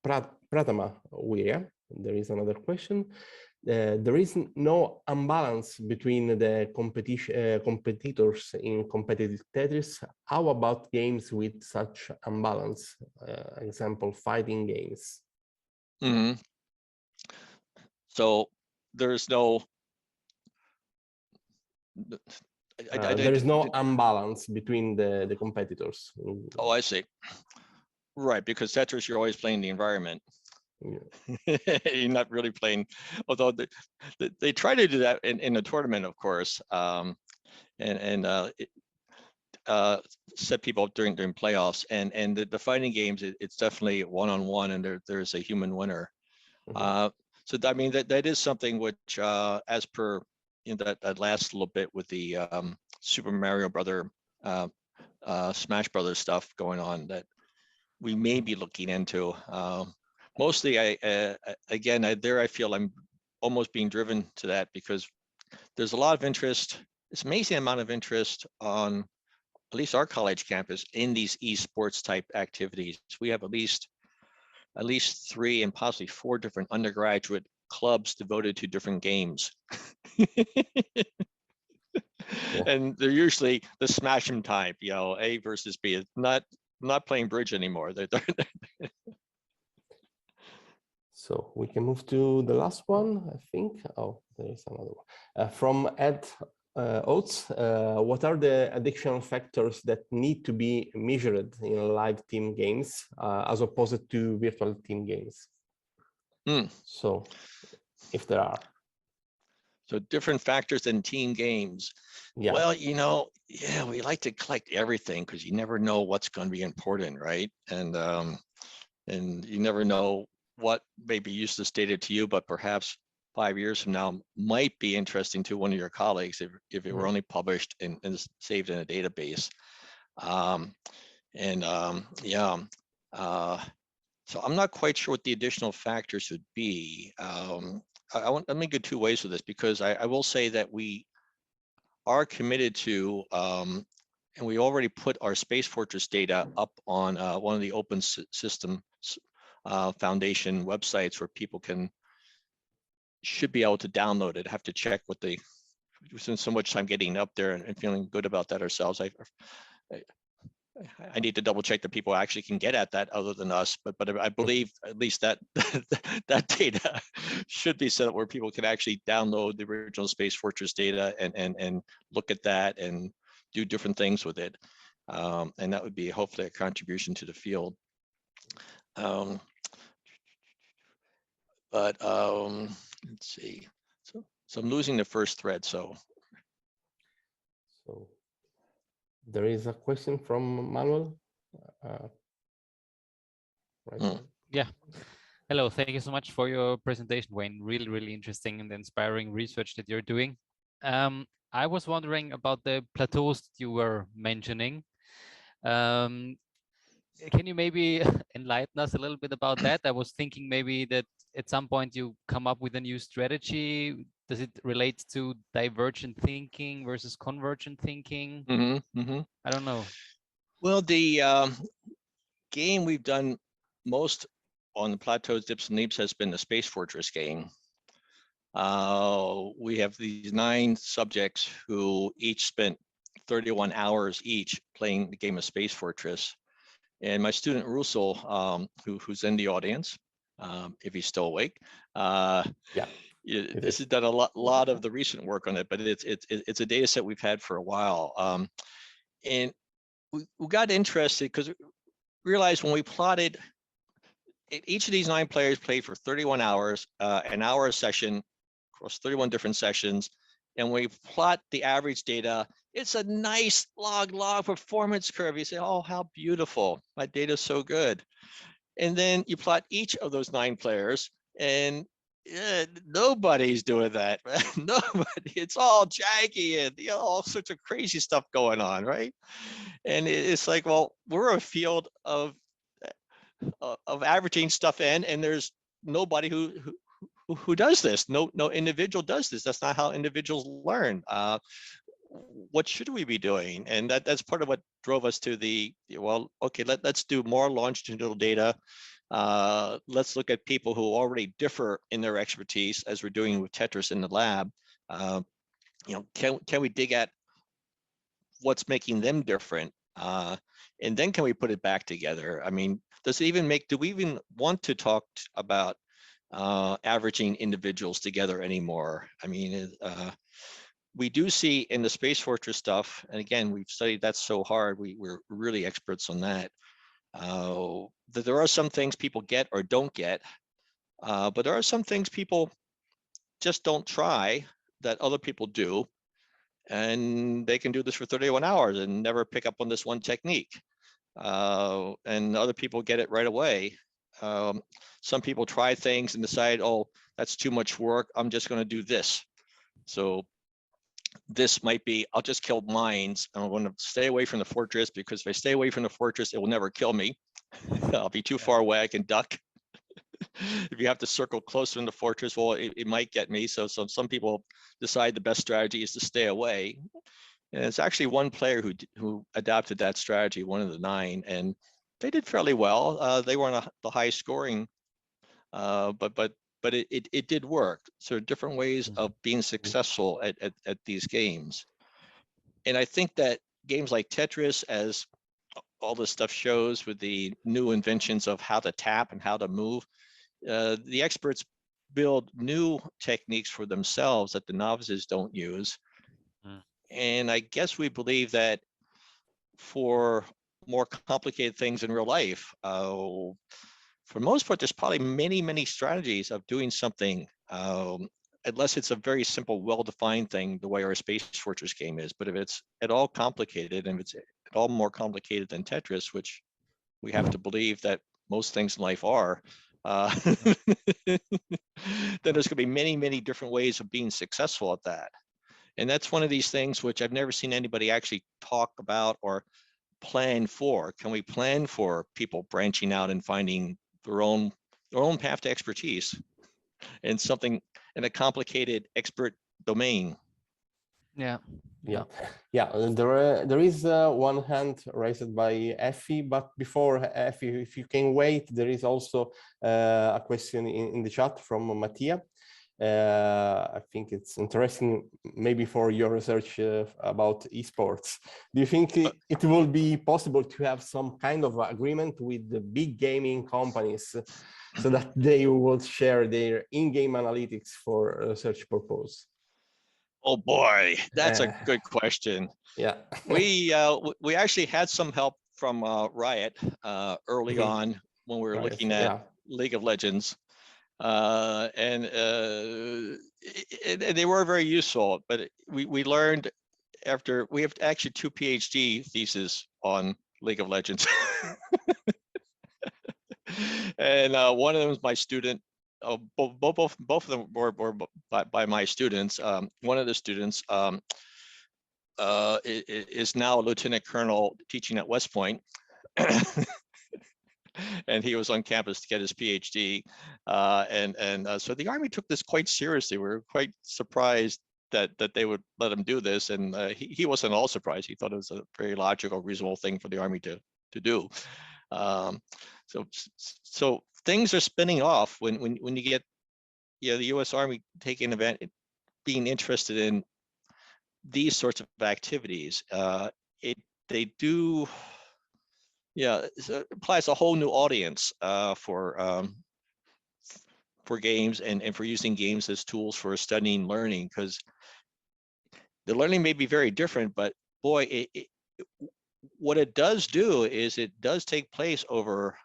Pratama Wirya, there is another question. There is no imbalance between the competitors in competitive Tetris. How about games with such imbalance? Example, fighting games. Mm-hmm. So there's no. There is no imbalance between the competitors. Oh, I see. Right, because Tetris, you're always playing the environment. Yeah. You're not really playing, although they try to do that in a tournament, of course, set people up during playoffs. And the fighting games, it's definitely one-on-one, and there's a human winner. So I mean that is something which, as per that last little bit with the Super Mario Brother, Smash Brothers stuff going on, that we may be looking into. Mostly, again, I feel I'm almost being driven to that because there's a lot of interest. It's amazing amount of interest on at least our college campus in these esports type activities. We have at least 3 and possibly 4 different undergraduate clubs devoted to different games. And they're usually the smash 'em type, A versus B. It's not playing bridge anymore. So we can move to the last one, I think. Oh, there is another one. From Ed Oates, what are the additional factors that need to be measured in live team games as opposed to virtual team games? So if there are. So different factors in team games. Yeah. Well, yeah, we like to collect everything because you never know what's going to be important, right? And you never know what may be useless data to you, but perhaps 5 years from now might be interesting to one of your colleagues if it were only published and saved in a database. So I'm not quite sure what the additional factors would be. Let me go 2 ways with this, because I will say that we are committed to, and we already put our Space Fortress data up on one of the Open Systems Foundation websites where people should be able to download it. Have to check what we spend so much time getting up there and feeling good about that ourselves. I need to double check that people actually can get at that other than us, but I believe at least that that data should be set up where people can actually download the original Space Fortress data and look at that and do different things with it. And that would be hopefully a contribution to the field. Let's see. So I'm losing the first thread. So there is a question from Manuel. Right. Yeah. Hello. Thank you so much for your presentation, Wayne. Really, really interesting and inspiring research that you're doing. I was wondering about the plateaus that you were mentioning. Um, can you maybe enlighten us a little bit about that? I was thinking maybe that at some point you come up with a new strategy. Does it relate to divergent thinking versus convergent thinking? I don't know. Well, the game we've done most on the Plateaus, Dips, and Leaps has been the Space Fortress game. We have these 9 subjects who each spent 31 hours each playing the game of Space Fortress. And my student Russell, who's in the audience, if he's still awake, this has done a lot of the recent work on it, but it's a data set we've had for a while. And we got interested because we realized when we plotted, each of these 9 players played for 31 hours, an hour a session, across 31 different sessions. And when we plot the average data, it's a nice log performance curve. You say, oh, how beautiful. My data is so good. And then you plot each of those 9 players, and nobody's doing that. Nobody. It's all jaggy and all sorts of crazy stuff going on, right? And it's like, well, we're a field of averaging stuff in, and there's nobody who does this. No individual does this. That's not how individuals learn. What should we be doing? And that's part of what drove us to the, well, okay, let's do more longitudinal data. Let's look at people who already differ in their expertise, as we're doing with Tetris in the lab. Can we dig at what's making them different? And then can we put it back together? I mean, do we even want to talk about averaging individuals together anymore? I mean, we do see in the Space Fortress stuff, and again, we've studied that so hard, we're really experts on that, that there are some things people get or don't get, but there are some things people just don't try that other people do, and they can do this for 31 hours and never pick up on this one technique, and other people get it right away. Some people try things and decide, oh, that's too much work, I'm just going to do this. So this might be, I'll just kill mines. I'm going to stay away from the fortress, because if I stay away from the fortress, it will never kill me. I'll be too far away, I can duck. If you have to circle closer in the fortress, well, it might get me. So some people decide the best strategy is to stay away. And it's actually one player who adopted that strategy, one of the 9, and they did fairly well. They weren't the high scoring, but it did work. So different ways of being successful at these games. And I think that games like Tetris, as all this stuff shows with the new inventions of how to tap and how to move, the experts build new techniques for themselves that the novices don't use. And I guess we believe that for more complicated things in real life, for the most part, there's probably many strategies of doing something, unless it's a very simple, well-defined thing, the way our Space Fortress game is. But if it's at all complicated, and if it's at all more complicated than Tetris, which we have to believe that most things in life are, then there's going to be many different ways of being successful at that. And that's one of these things which I've never seen anybody actually talk about or plan for. Can we plan for people branching out and finding their own path to expertise in something, in a complicated expert domain? Yeah. There is one hand raised by Effie, but before Effie, if you can wait, there is also a question in the chat from Mattia. I think it's interesting, maybe for your research about esports. Do you think it will be possible to have some kind of agreement with the big gaming companies so that they will share their in-game analytics for research purpose? Oh boy, that's a good question. Yeah, we actually had some help from Riot early on when we were looking at League of Legends. And they were very useful, but we learned after, we have actually 2 PhD theses on League of Legends. And one of them was my student. Both of them were by my students. One of the students is now a lieutenant colonel teaching at West Point. And he was on campus to get his PhD. So the Army took this quite seriously. We were quite surprised that they would let him do this. And he wasn't at all surprised. He thought it was a very logical, reasonable thing for the Army to do. So things are spinning off when you get the U.S. Army taking event, being interested in these sorts of activities. They do. Yeah, it applies a whole new audience for games and for using games as tools for studying learning, because the learning may be very different, but boy, what it does do is it does take place over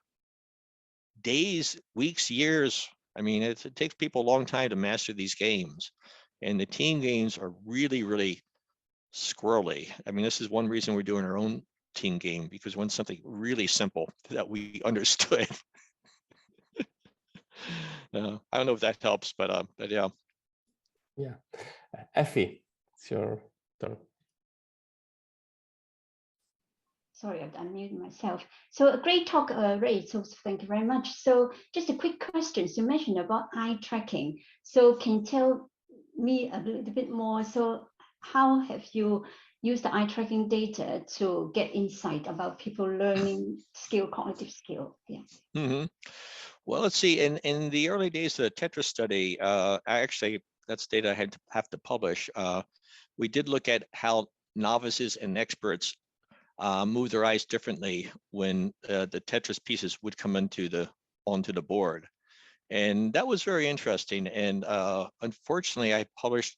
days, weeks, years. I mean, it takes people a long time to master these games, and the team games are really, really squirrely. I mean, this is one reason we're doing our own team game, because when something really simple that we understood. I don't know if that helps, but yeah. Yeah, Effie, it's your turn. Sorry, I've unmuted myself. So a great talk, Ray. So thank you very much. So just a quick question. So you mentioned about eye tracking. So can you tell me a little bit more? So how have you used the eye tracking data to get insight about people learning skill, cognitive skill? Yeah. Mm-hmm. Well, let's see. In the early days of the Tetris study, that's data I have to publish. We did look at how novices and experts move their eyes differently when the Tetris pieces would come onto the board, and that was very interesting. And unfortunately, I published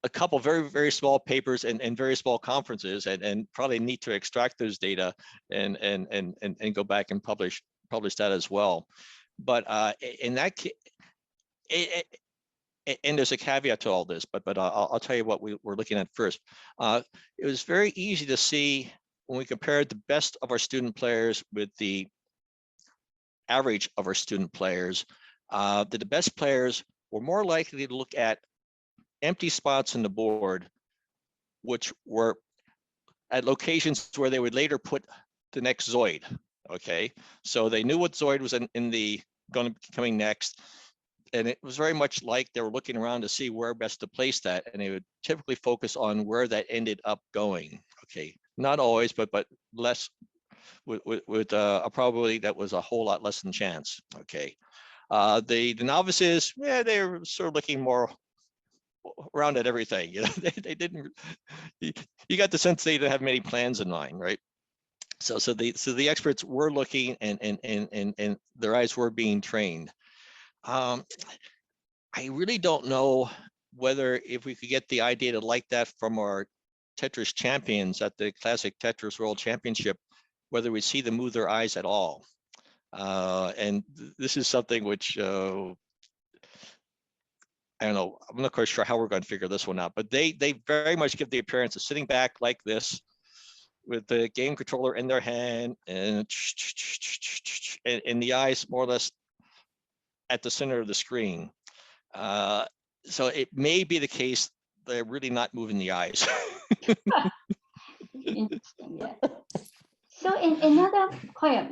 a couple very, very small papers and very small conferences, and probably need to extract those data and go back and publish that as well. But in that case, and there's a caveat to all this, but I'll tell you what we're looking at first. It was very easy to see when we compared the best of our student players with the average of our student players, that the best players were more likely to look at empty spots on the board, which were at locations where they would later put the next Zoid. Okay, so they knew what Zoid was going to be coming next, and it was very much like they were looking around to see where best to place that, and they would typically focus on where that ended up going. Okay, not always, but less, with a probability that was a whole lot less than chance. Okay, the novices, yeah, they were sort of looking more around at everything. They didn't. You got the sense they didn't have many plans in mind, right? So the experts were looking, and their eyes were being trained. I really don't know whether if we could get the eye data like that from our Tetris champions at the Classic Tetris World Championship, whether we see them move their eyes at all. And this is something which I don't know. I'm not quite sure how we're going to figure this one out, but they very much give the appearance of sitting back like this, with the game controller in their hand, and the eyes more or less at the center of the screen. So it may be the case they're really not moving the eyes. Interesting, yeah. So in another quite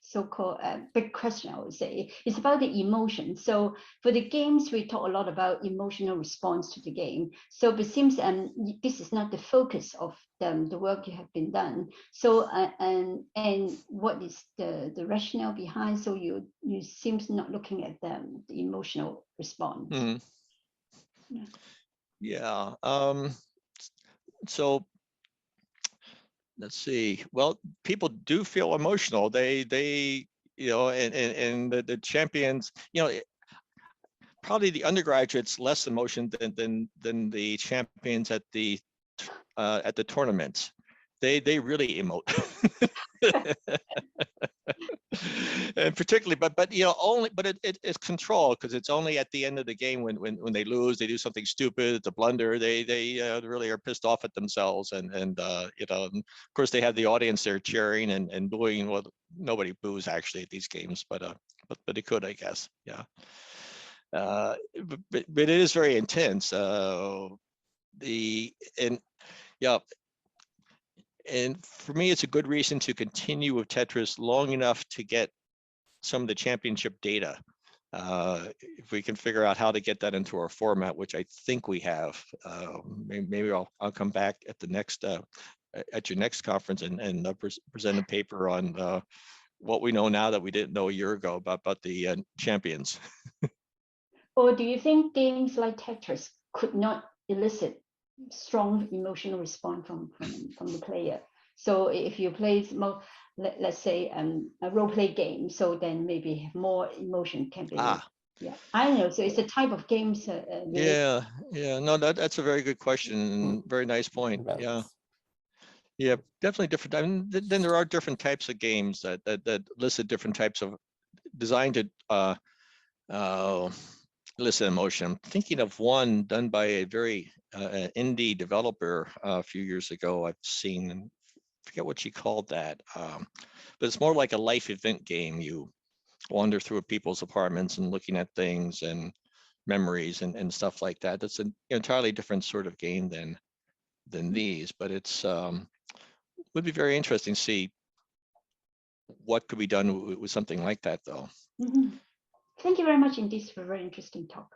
so-called big question, I would say, is about the emotion. So for the games, we talk a lot about emotional response to the game. So it seems this is not the focus of the work you have been done. So and what is the rationale behind? So you seems not looking at the emotional response. Mm-hmm. Yeah. So let's see. Well, people do feel emotional. They and the champions, probably the undergraduates less emotion than the champions at the tournaments. They really emote. And particularly, but you know, only, but it's controlled, because it's only at the end of the game when they lose, they do something stupid, it's a blunder, they really are pissed off at themselves, and you know, and of course they have the audience there cheering and booing. Well, nobody boos actually at these games, but they could, I guess. Yeah. But it is very intense. Yeah. And for me, it's a good reason to continue with Tetris long enough to get some of the championship data. If we can figure out how to get that into our format, which I think we have, maybe I'll come back at the next at your next conference and present a paper on what we know now that we didn't know a year ago about the champions. Or do you think games like Tetris could not elicit strong emotional response from the player? So if you play let's say a role play game, so then maybe more emotion can be. Yeah, I don't know. So it's a type of games. Yeah. No, that's a very good question. Very nice point. Yeah, definitely different. I mean, then there are different types of games that elicit different types of, designed to elicit emotion. I'm thinking of one done by a very indie developer a few years ago. I've seen, and forget what she called that, but it's more like a life event game. You wander through people's apartments and looking at things and memories and stuff like that. That's an entirely different sort of game than these, but it's would be very interesting to see what could be done with something like that, though. Thank you very much indeed for a very interesting talk.